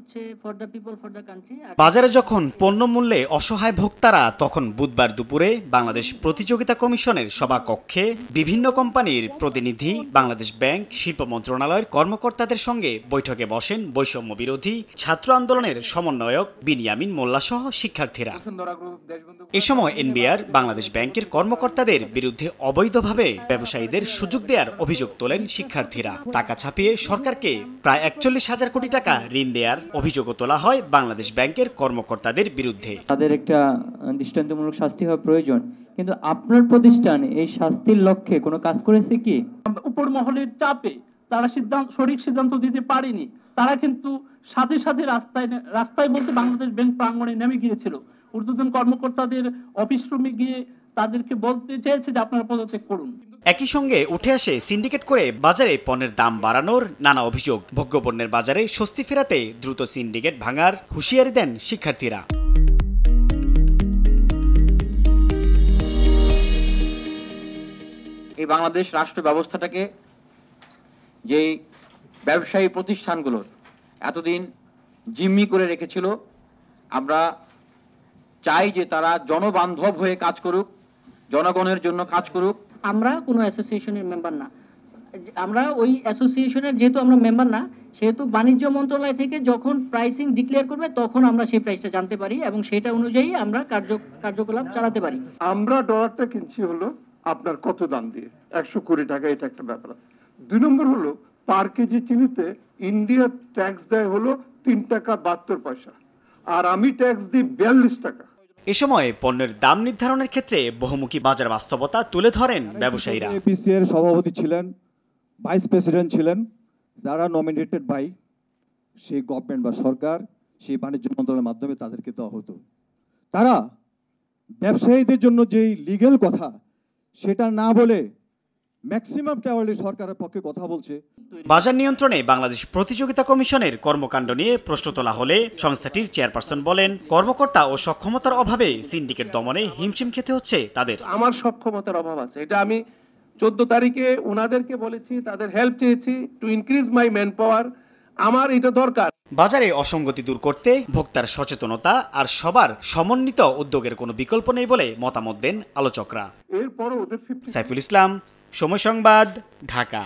হচ্ছে for the people for the country. বাজারে যখন পণ্য মূল্যে অসহায় ভোক্তারা, তখন বুধবার দুপুরে বাংলাদেশ প্রতিযোগিতা কমিশনের সভাকক্ষে বিভিন্ন কোম্পানির প্রতিনিধি, বাংলাদেশ ব্যাংক, শিল্প মন্ত্রণালয়ের কর্মকর্তাদের সঙ্গে বৈঠকে বসেন বৈষম্য বিরোধী ছাত্র আন্দোলনের সমন্বয়ক বিনিয়ামিন মোল্লা সহ শিক্ষার্থীরা। এ সময় এনবিআর, বাংলাদেশ ব্যাংকের কর্মকর্তাদের বিরুদ্ধে অবৈধভাবে ব্যবসায়ীদের সুযোগ দেওয়ার অভিযোগ তোলেন শিক্ষার্থীরা। টাকা ছাপিয়ে সরকারকে প্রায় ৪১,০০০ কোটি টাকা ঋণ দেওয়ার অভিযোগও তোলা হয় বাংলাদেশ ব্যাংকের কর্মকর্তাদের বিরুদ্ধে। তাদের একটা দৃষ্টান্তমূলক শাস্তি হওয়া প্রয়োজন, কিন্তু আপনার প্রতিষ্ঠান এই শাস্তির লক্ষ্যে কোনো কাজ করেছে কি? উপর মহলের চাপে তারা সঠিক সিদ্ধান্ত দিতে পারেনি। তারা কিন্তু সাথে সাথে রাস্তায় বলতে বাংলাদেশ ব্যাংক প্রাঙ্গণে নেমে গিয়েছিল। ঊর্ধ্বতন কর্মকর্তাদের অফিস রুমে গিয়ে তাদেরকে বলতে চেয়েছে যে আপনারা পদত্যাগ করুন। একই সঙ্গে উঠে আসে সিন্ডিকেট করে বাজারে পণ্যের দাম বাড়ানোর নানা অভিযোগ। ভোগ্যপণ্যের বাজারে স্বস্তি ফেরাতে দ্রুত সিন্ডিকেট ভাঙার হুঁশিয়ারি দেন শিক্ষার্থীরা। এই বাংলাদেশ রাষ্ট্র ব্যবস্থাটাকে, যেই ব্যবসায়ী প্রতিষ্ঠানগুলোর এতদিন জিম্মি করে রেখেছিল, আমরা চাই যে তারা জনবান্ধব হয়ে কাজ করুক, জনগণের জন্য কাজ করুক। আমরা কোনো অ্যাসোসিয়েশনের মেম্বার না। আমরা ওই অ্যাসোসিয়েশনের যেহেতু আমরা মেম্বার না, সেহেতু বাণিজ্য মন্ত্রণালয় থেকে যখন প্রাইসিং ডিক্লেয়ার করবে তখন আমরা সেই প্রাইসটা জানতে পারি এবং সেটা অনুযায়ী আমরা কার্যকলাপ চালাতে পারি। আমরা ডলারটা কিনছি হলো আপনার কত দাম দিয়ে, ১০০ কোটি টাকা, এটা একটা ব্যাপার আছে। ২ নম্বর হলো পার কেজি চিনিতে ইন্ডিয়া ট্যাক্স দেয় হলো ৩ টাকা ৭২ পয়সা, আর আমি ট্যাক্স দিই ৪২ টাকা। এ সময় পণ্যের দাম নির্ধারণের ক্ষেত্রে বহুমুখী বাজার বাস্তবতা তুলে ধরেন ব্যবসায়ীরা। এপিসি এর সভাপতি ছিলেন, ভাইস প্রেসিডেন্ট ছিলেন, যারা নমিনেটেড বাই সেই গভর্নমেন্ট বা সরকার, সেই বাণিজ্য মন্ত্রণালয়ের মাধ্যমে তাদেরকে দেওয়া হতো। তারা ব্যবসায়ীদের জন্য যেই লিগ্যাল কথা সেটা না বলে ম্যাক্সিমাম টাওয়ারলি সরকারের পক্ষে কথা বলছে। বাজার নিয়ন্ত্রণে বাংলাদেশ প্রতিযোগিতা কমিশনের কর্মকাণ্ড নিয়ে প্রশ্ন তোলা হলে সংস্থাটির চেয়ারপারসন বলেন, কর্মকর্তা ও সক্ষমতার অভাবে সিন্ডিকেট দমনে হিমশিম খেতে হচ্ছে তাদের। আমার সক্ষমতার অভাব আছে, এটা আমি 14 তারিখে ওনাদেরকে বলেছি, তাদের হেল্প চেয়েছি to increase my man power. আমার এটা দরকার। বাজারে অসঙ্গতি দূর করতে ভোক্তার সচেতনতা আর সবার সমন্বিত উদ্যোগের কোনো বিকল্প নেই বলে মতামত দেন আলোচকরা। এরপরও ওদের সাইফুল ইসলাম, সময় সংবাদ, ঢাকা।